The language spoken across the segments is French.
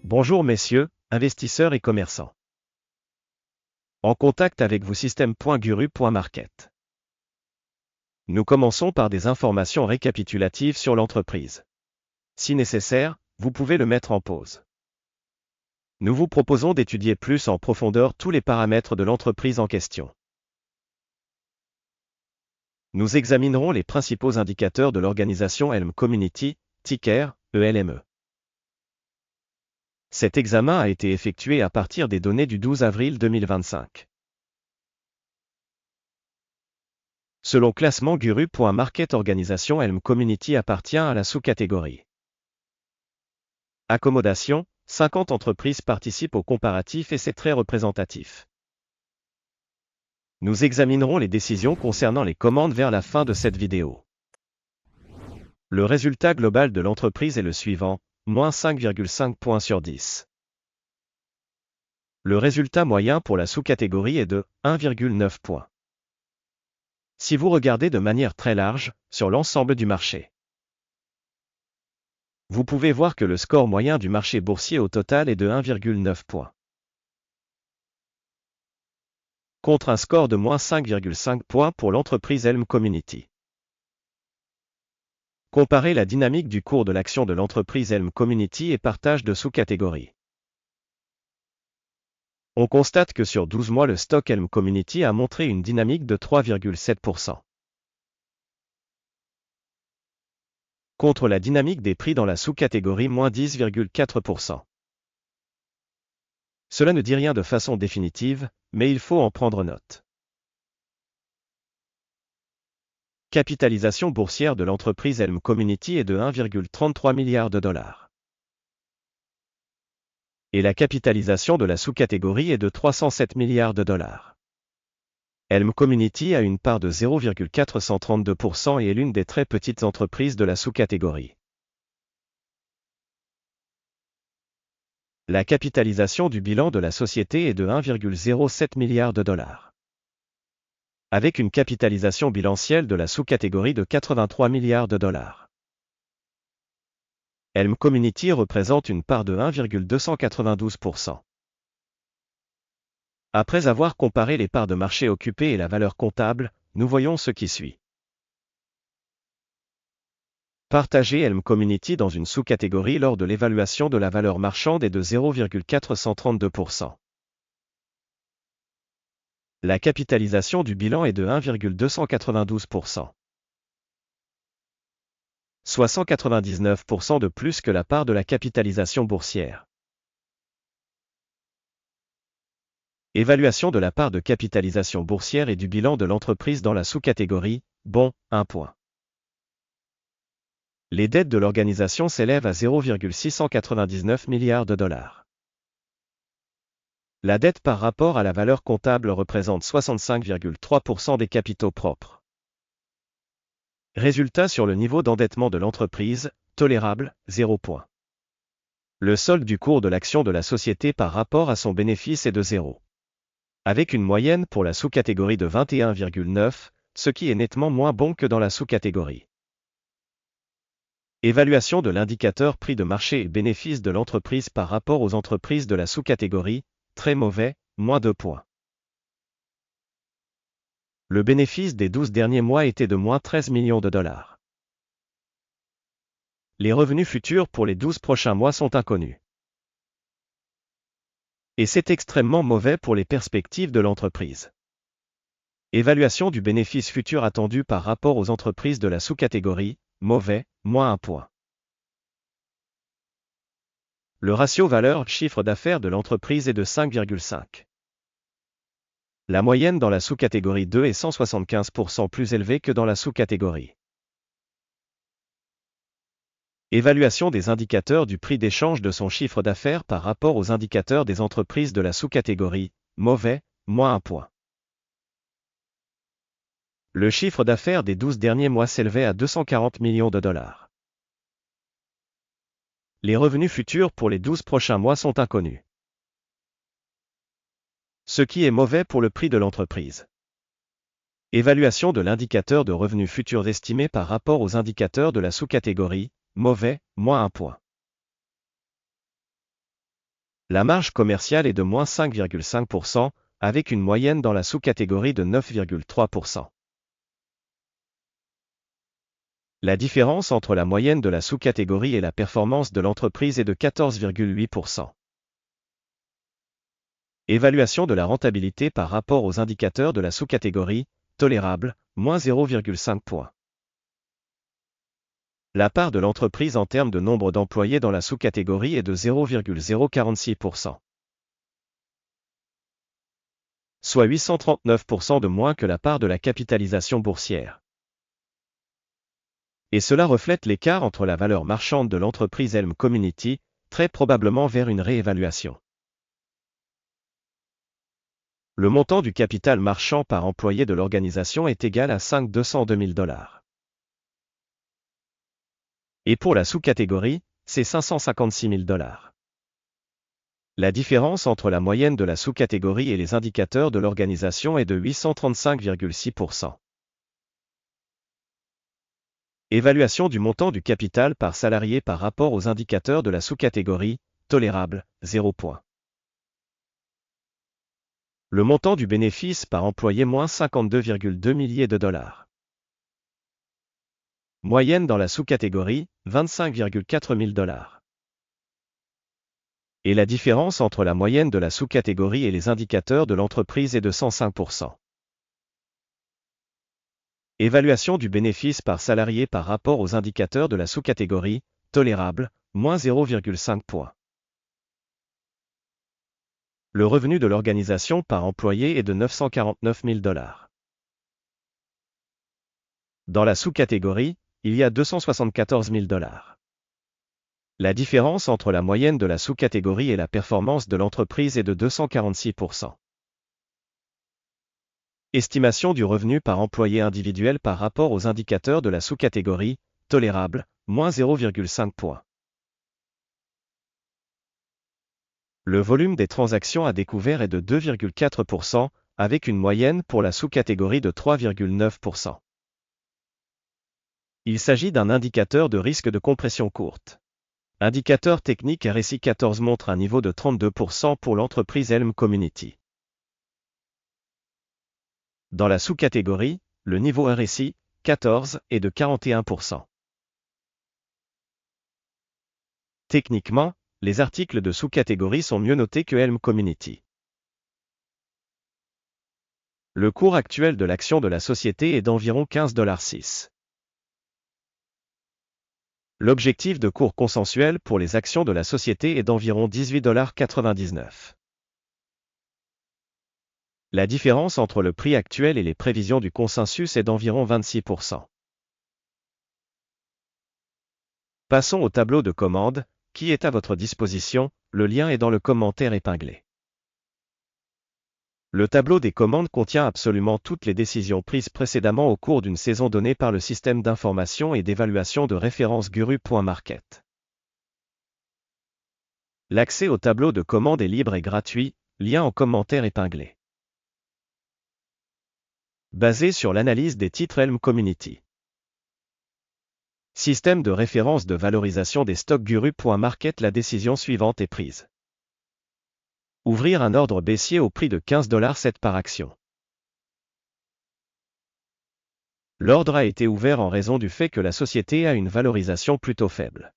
Bonjour messieurs, investisseurs et commerçants. En contact avec vous système.guru.market. Nous commençons par des informations récapitulatives sur l'entreprise. Si nécessaire, vous pouvez le mettre en pause. Nous vous proposons d'étudier plus en profondeur tous les paramètres de l'entreprise en question. Nous examinerons les principaux indicateurs de l'organisation Elm Community, ticker ELME. Cet examen a été effectué à partir des données du 12 avril 2025. Selon classement Guru.market, organisation Elm Community appartient à la sous-catégorie accommodation. 50 entreprises participent au comparatif et c'est très représentatif. Nous examinerons les décisions concernant les commandes vers la fin de cette vidéo. Le résultat global de l'entreprise est le suivant, moins 5,5 points sur 10. Le résultat moyen pour la sous-catégorie est de 1,9 points. Si vous regardez de manière très large, sur l'ensemble du marché, vous pouvez voir que le score moyen du marché boursier au total est de 1,9 points. Contre un score de moins 5,5 points pour l'entreprise Elm Community. Comparez la dynamique du cours de l'action de l'entreprise Elm Community et partage de sous-catégories. On constate que sur 12 mois le stock Elm Community a montré une dynamique de 3,7%. Contre la dynamique des prix dans la sous-catégorie moins 10,4%. Cela ne dit rien de façon définitive, mais il faut en prendre note. Capitalisation boursière de l'entreprise Elm Community est de 1,33 milliard de dollars. Et la capitalisation de la sous-catégorie est de 307 milliards de dollars. Elm Community a une part de 0,432% et est l'une des très petites entreprises de la sous-catégorie. La capitalisation du bilan de la société est de 1,07 milliard de dollars. Avec une capitalisation bilancielle de la sous-catégorie de 83 milliards de dollars. Elm Community représente une part de 1,292%. Après avoir comparé les parts de marché occupées et la valeur comptable, nous voyons ce qui suit. Partager Elm Community dans une sous-catégorie lors de l'évaluation de la valeur marchande est de 0,432%. La capitalisation du bilan est de 1,292%. Soit 199% de plus que la part de la capitalisation boursière. Évaluation de la part de capitalisation boursière et du bilan de l'entreprise dans la sous-catégorie, bon, 1 point. Les dettes de l'organisation s'élèvent à 0,699 milliards de dollars. La dette par rapport à la valeur comptable représente 65,3% des capitaux propres. Résultat sur le niveau d'endettement de l'entreprise, tolérable, 0 point. Le solde du cours de l'action de la société par rapport à son bénéfice est de 0. Avec une moyenne pour la sous-catégorie de 21,9, ce qui est nettement moins bon que dans la sous-catégorie. Évaluation de l'indicateur prix de marché et bénéfice de l'entreprise par rapport aux entreprises de la sous-catégorie, très mauvais, moins 2 points. Le bénéfice des 12 derniers mois était de moins 13 millions de dollars. Les revenus futurs pour les 12 prochains mois sont inconnus. Et c'est extrêmement mauvais pour les perspectives de l'entreprise. Évaluation du bénéfice futur attendu par rapport aux entreprises de la sous-catégorie, mauvais, moins 1 point. Le ratio valeur-chiffre d'affaires de l'entreprise est de 5,5. La moyenne dans la sous-catégorie 2 est 175% plus élevée que dans la sous-catégorie. Évaluation des indicateurs du prix d'échange de son chiffre d'affaires par rapport aux indicateurs des entreprises de la sous-catégorie, mauvais, moins 1 point. Le chiffre d'affaires des 12 derniers mois s'élevait à 240 millions de dollars. Les revenus futurs pour les 12 prochains mois sont inconnus. Ce qui est mauvais pour le prix de l'entreprise. Évaluation de l'indicateur de revenus futurs estimé par rapport aux indicateurs de la sous-catégorie, mauvais, moins 1 point. La marge commerciale est de moins 5,5%, avec une moyenne dans la sous-catégorie de 9,3%. La différence entre la moyenne de la sous-catégorie et la performance de l'entreprise est de 14,8%. Évaluation de la rentabilité par rapport aux indicateurs de la sous-catégorie, tolérable, moins 0,5 points. La part de l'entreprise en termes de nombre d'employés dans la sous-catégorie est de 0,046%. Soit 839% de moins que la part de la capitalisation boursière. Et cela reflète l'écart entre la valeur marchande de l'entreprise Elm Community, très probablement vers une réévaluation. Le montant du capital marchand par employé de l'organisation est égal à 5,202 000 $. Et pour la sous-catégorie, c'est 556 000 $. La différence entre la moyenne de la sous-catégorie et les indicateurs de l'organisation est de 835,6%. Évaluation du montant du capital par salarié par rapport aux indicateurs de la sous-catégorie, tolérable, 0 points. Le montant du bénéfice par employé moins 52,2 milliers de $. Moyenne dans la sous-catégorie, 25,4 000 $. Et la différence entre la moyenne de la sous-catégorie et les indicateurs de l'entreprise est de 105%. Évaluation du bénéfice par salarié par rapport aux indicateurs de la sous-catégorie, tolérable, moins 0,5 points. Le revenu de l'organisation par employé est de 949 000 $. Dans la sous-catégorie, il y a 274 000 $. La différence entre la moyenne de la sous-catégorie et la performance de l'entreprise est de 246%. Estimation du revenu par employé individuel par rapport aux indicateurs de la sous-catégorie, tolérable, moins 0,5 points. Le volume des transactions à découvert est de 2,4%, avec une moyenne pour la sous-catégorie de 3,9%. Il s'agit d'un indicateur de risque de compression courte. Indicateur technique RSI 14 montre un niveau de 32% pour l'entreprise Elm Community. Dans la sous-catégorie, le niveau RSI, 14, est de 41%. Techniquement, les articles de sous-catégorie sont mieux notés que Elm Community. Le cours actuel de l'action de la société est d'environ 15,06 $. L'objectif de cours consensuel pour les actions de la société est d'environ 18,99 $. La différence entre le prix actuel et les prévisions du consensus est d'environ 26%. Passons au tableau de commande, qui est à votre disposition, le lien est dans le commentaire épinglé. Le tableau des commandes contient absolument toutes les décisions prises précédemment au cours d'une saison donnée par le système d'information et d'évaluation de référence Guru.market. L'accès au tableau de commande est libre et gratuit, lien en commentaire épinglé. Basé sur l'analyse des titres Elm Community. Système de référence de valorisation des stocks Guru.market. La décision suivante est prise. Ouvrir un ordre baissier au prix de 15,07 $ par action. L'ordre a été ouvert en raison du fait que la société a une valorisation plutôt faible.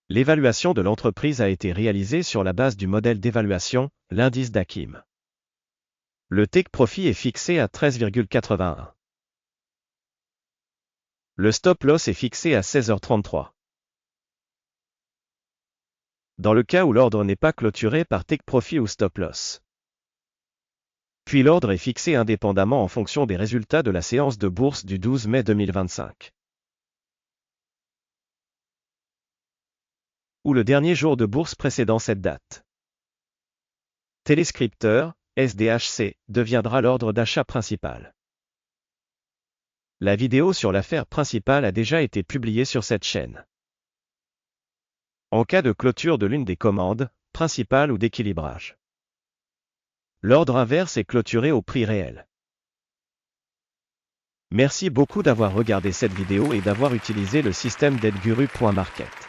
L'évaluation de l'entreprise a été réalisée sur la base du modèle d'évaluation, l'indice d'Akim. Le take profit est fixé à 13,81. Le stop loss est fixé à 16h33. Dans le cas où l'ordre n'est pas clôturé par take profit ou stop loss. Puis l'ordre est fixé indépendamment en fonction des résultats de la séance de bourse du 12 mai 2025. Ou le dernier jour de bourse précédant cette date. Téléscripteur, SDHC, deviendra l'ordre d'achat principal. La vidéo sur l'affaire principale a déjà été publiée sur cette chaîne. En cas de clôture de l'une des commandes, principale ou d'équilibrage. L'ordre inverse est clôturé au prix réel. Merci beaucoup d'avoir regardé cette vidéo et d'avoir utilisé le système d'aide Guru.market.